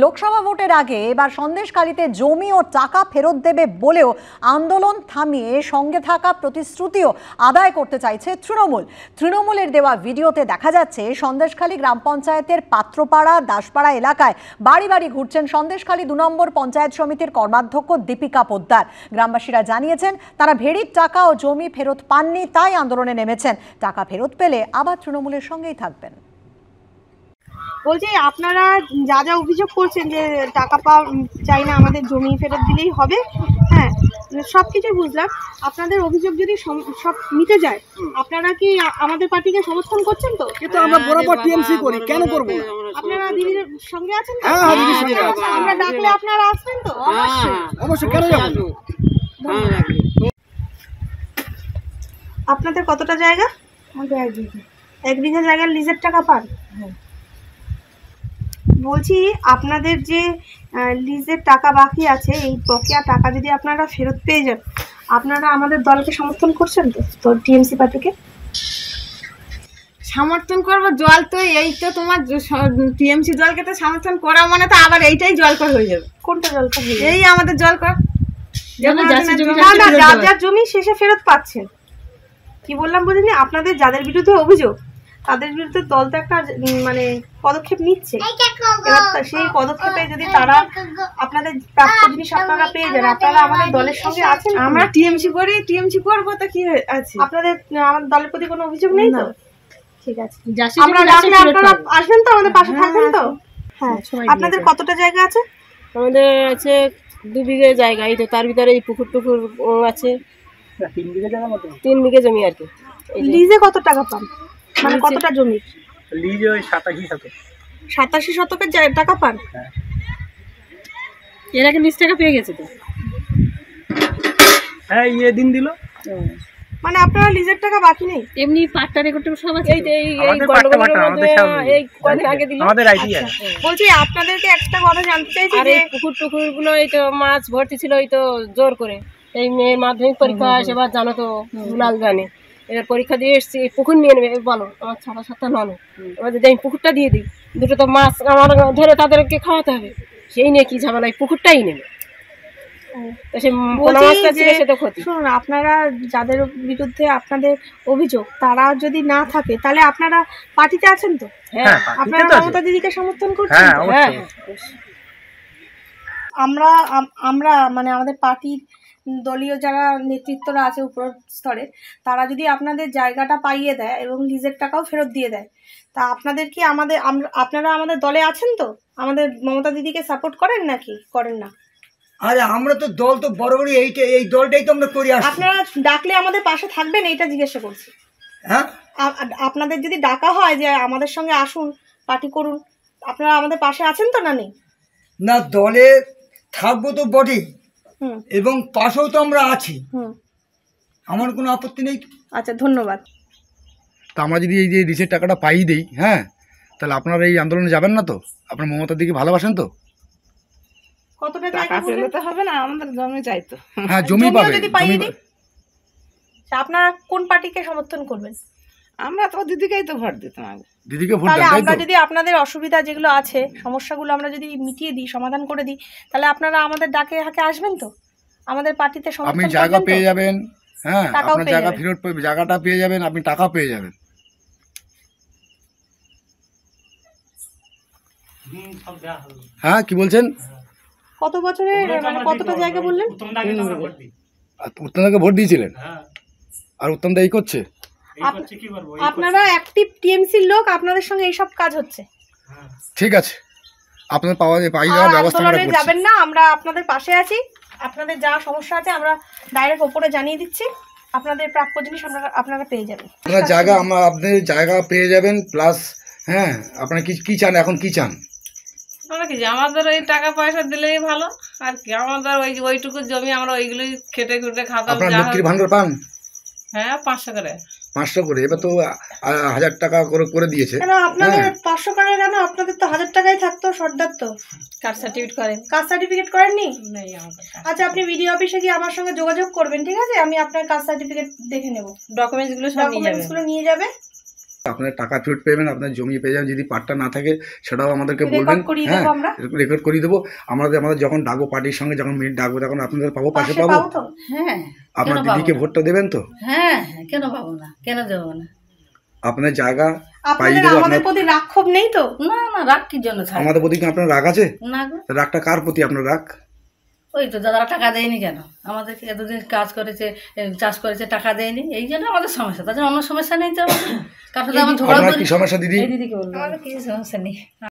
লোকসভা ভোটের আগে এবার সন্দেশখালীতে জমি ও টাকা ফেরত দেবে বলেও আন্দোলন থামিয়ে সঙ্গে থাকা প্রতিশ্রুতিও আদায় করতে চাইছে তৃণমূলের দেওয়া ভিডিওতে দেখা যাচ্ছে সন্দেশখালী গ্রাম পঞ্চায়েতের পাত্রপাড়া দাসপাড়া এলাকায় বাড়ি বাড়ি ঘুরছেন সন্দেশখালী 2 নম্বর পঞ্চায়েত সমিতির কর্মাধ্যক্ষ দীপিকা পোদ্দার। গ্রামবাসীরা জানিয়েছেন তারা ভেড়ির টাকা ও জমি ফেরত পাননি, তাই আন্দোলনে নেমেছেন। টাকা ফেরত পেলে আবার তৃণমূলের সঙ্গেই থাকবেন। বলছি আপনারা যা যা অভিযোগ করছেন যে টাকা চাই না, আমাদের জমি ফেরত দিলেই হবে, হ্যাঁ সব কিছু বুঝলাম। আপনাদের অভিযোগ যদি সব মিটে যায়, আপনারা কি আমাদের পার্টিকে সমর্থন করছেন তো? কিন্তু আমরা বরাবর টিএমসি করি, কেন করব না? আপনারা দিদির সঙ্গে আছেন তো? হ্যাঁ, দিদির সঙ্গে আছি। আমরা ডাকলে আপনারা আসবেন তো? অবশ্যই, কেন যাব না? আপনাদের কতটা জায়গা? আমাদের 1 বিঘা জায়গার লিজের টাকা পান? বলছি আপনাদের যে লিজের টাকা বাকি আছে, এই বকেয়া টাকা যদি আপনারা ফেরত পেয়ে যান, আপনারা আমাদের দলকে সমর্থন করছেন তো টিএমসি পার্টিকে? সমর্থন করবো জল তো এই তো তোমার টিএমসি দলকে তো সমর্থন করা মানে তো আবার এইটাই জলকর হয়ে যাবে। কোনটা জলকর হয়ে যাবে? এই আমাদের জলকর, যার জমি শেষে ফেরত পাচ্ছেন। কি বললাম বুঝিনি? আপনাদের যাদের বিরুদ্ধে অভিযোগ তাদের বিরুদ্ধে দল তো একটা মানে পদক্ষেপ নিচ্ছে। এবার সেই পদক্ষেপে যদি তারা আপনাদের প্রাপ্য জিনিস আপনারা পেয়ে যান, আপনারা আমাদের দলের সঙ্গে আছেন? আমরা টিএমসি করি, টিএমসি করবো তো কি আছে? আপনাদের আমাদের দলের প্রতি কোনো অভিযোগ নেই তো? ঠিক আছে, আমরা ডাকলে আপনারা আসবেন তো, আমাদের পাশে থাকবেন তো? হ্যাঁ। আপনাদের কতটা জায়গা আছে? আমাদের আছে 2 বিঘে জায়গা, এই তো তার ভিতরে এই পুকুর টুকুর আছে 3 বিঘা জায়গা মতো। 3 বিঘে জমি আর কি। লিজে কত টাকা পান? মানে কতটা জমি লিজে? ওই 87 শতক। 87 শতকের টাকা পান? এর আগে লিজ টাকা পেয়ে গেছে তো। হ্যাঁ, দিন দিল। মানে আপনারা লিজের টাকা বাকি নেই? এমনি পাট্টা রেকর্ড সব আছে। এই গন্ডগোলের মধ্যে এই কদিন আগে দিল আমাদের আইডিয়া। বলছি আপনাদেরকে একটা কথা জানতে চাইছি যে পুকুর টুকুর গুলো এই তো মাছ ভর্তি ছিল, এই তো জোর করে এই মেয়ের মাধ্যমিক পরীক্ষা সেবার জানো তো, দুলাল জানে। এবার পরীক্ষা দিয়ে এসছি, পুকুর নিয়ে নেবে, বলো আমার 6-7টা নন, এবার যদি আমি পুকুরটা দিয়ে দিই, দুটো তো মাছ আমার ধরে তাদেরকে খাওয়াতে হবে, সেই নিয়ে কি ঝামেলা, পুকুরটাই নেবে। শুনুন, আপনারা যাদের বিরুদ্ধে আপনাদের অভিযোগ তারা যদি না থাকে, তাহলে আপনারা পার্টিতে আছেন তো? হ্যাঁ। আপনারা মমতা দিদিকে সমর্থন করছেন? হ্যাঁ। আমরা মানে আমাদের পার্টির দলীয় যারা নেতৃত্বরা আছে উপর স্তরে, তারা যদি আপনাদের জায়গাটা পাইয়ে দেয় এবং লিজের টাকাও ফেরত দিয়ে দেয়, তা আপনাদের কি আপনারা আমাদের দলে আছেন তো? আমাদের মমতা দিদিকে সাপোর্ট করেন নাকি করেন না? আরে আমরা তো দল তো বরাবরই এই দলটাই তো আমরা করি আসছি। আপনারা ডাকলে আমাদের পাশে থাকবেন, এইটা জিজ্ঞাসা করছি। হ্যাঁ, আপনাদের যদি ডাকা হয় যে আমাদের সঙ্গে আসুন, পার্টি করুন, আপনারা আমাদের পাশে আছেন তো? না নেই না, দলে থাকবো তো বটেই, এবং পাশেও তো আমরা আছি, আমার কোনো আপত্তি নেই। আচ্ছা, ধন্যবাদ। তা আমরা যদি এই যে লিজের টাকাটা পাই দিই, হ্যাঁ, তাহলে আপনারা এই আন্দোলনে যাবেন না তো? আপনার মমতার দিকে ভালোবাসেন তো? কতটা টাকা পেলে তো হবে না, আমাদের জমি চাইতো। হ্যাঁ, জমি পাবে। যদি পাইয়ে দিই, আপনারা কোন পার্টিকে সমর্থন করবেন? আমরা তো দিদিকেই তো ভোট দিতাম আগে। দিদিকে ভোট দেন, তাহলে তাই আমরা তো? যদি আপনাদের অসুবিধা যেগুলো আছে, সমস্যাগুলো আমরা যদি মিটিয়ে দিই, সমাধান করে দিই, তাহলে আপনারা আমাদের ডাকে হাকে আসবেন তো? আমাদের পার্টিতে সমর্থন আপনি করবেন জায়গা তো? পেয়ে যাবেন, হ্যাঁ, টাকাও আপনার পেয়ে জায়গা যাবেন। ফেরত পাবেন, জায়গাটা পেয়ে যাবেন, আপনি টাকা পেয়ে যাবেন। হ্যাঁ, কি বলছেন? কত বছরের মানে কতটা জায়গা বললেন? উত্তমদাকে ভোট দিয়েছিলেন, আর উত্তমদা এই করছে। আপনারা অ্যাক্টিভ টিএমসির লোক, আপনাদের সঙ্গে এইসব কাজ হচ্ছে। ঠিক আছে, আপনার পাই যাওয়ার ব্যবস্থা আমরা করছি। যাবেন না, আমরা আপনাদের পাশে আছি। আপনাদের যা সমস্যা আছে আমরা ডাইরেক্ট ওপরে জানিয়ে দিচ্ছি, আপনাদের প্রাপ্য জিনিস আপনারা পেয়ে যাবেন। আপনার জায়গা আপনি জায়গা পেয়ে যাবেন, প্লাস হ্যাঁ, আপনারা কি চান, এখন কি চান? আমরা কি আমাদের ওই টাকা পয়সা দিলেই ভালো, আর কি আমাদের ওইটুকু জমি আমরা ওইগুলোই খেটে খুটে খাতাম। আপনার লক্ষ্মীর ভান্ডার পান? হ্যাঁ, 500 করে। 500 করে, এবার তো 1000 টাকা করে দিয়েছে। কেন আপনাদের 500 টাকা কেন? আপনাদের তো 1000 টাকাই থাকতো সর্দার। তো কাস্ট সার্টিফিকেট করেন? কাস্ট সার্টিফিকেট করেননি? নেই আমাদের। আচ্ছা, আপনি বিডিও অফিসে গিয়ে আমার সঙ্গে যোগাযোগ করবেন, ঠিক আছে? আমি আপনার কাস্ট সার্টিফিকেট দেখে নেব। ডকুমেন্টসগুলো সব নিয়ে যাবেন। নিয়ে যাবে, আপনার টাকা ফেরত পেবেন, আপনার জমি পেয়ে যাবেন। যদি পাট্টা না থাকে সেটাও আমাদেরকে বলবেন, রেকর্ড করিয়ে হ্যাঁ দেবো আমরা। রেকর্ড করিয়ে দেবো। আমাদের যখন ডাকবো পার্টির সঙ্গে, যখন মিট ডাকবো তখন আপনাদের পাবো, পাশে পাবো। পাবো তো? হ্যাঁ, আপনার কেন পাবো দিদিকে না? ভোটটা দেবেন তো? হ্যাঁ হ্যাঁ, কেন পাবো না, কেন দেবো না? আপনার জায়গা পাইয়ে আপনাদের দেবো। আমাদের আপনার প্রতি রাক্ষোভ নেই তো? না না, রাগ কি জন্য থাকবে? আমাদের প্রতি কি আপনার রাগ আছে? না গো, রাগটা কার প্রতি আপনার রাগ? ওই তো দাদারা টাকা দেয়নি কেন আমাদেরকে, এতদিন কাজ করেছে, চাষ করেছে, টাকা দেয়নি, এই জন্য আমাদের সমস্যা। তাছাড়া অন্য সমস্যা নেই তো আমাদের। কার সাথে আমার ঝগড়া আপনার করি। কি সমস্যা দিদি? এই দিদিকে বলবো, আমাদের কিছু সমস্যা নেই।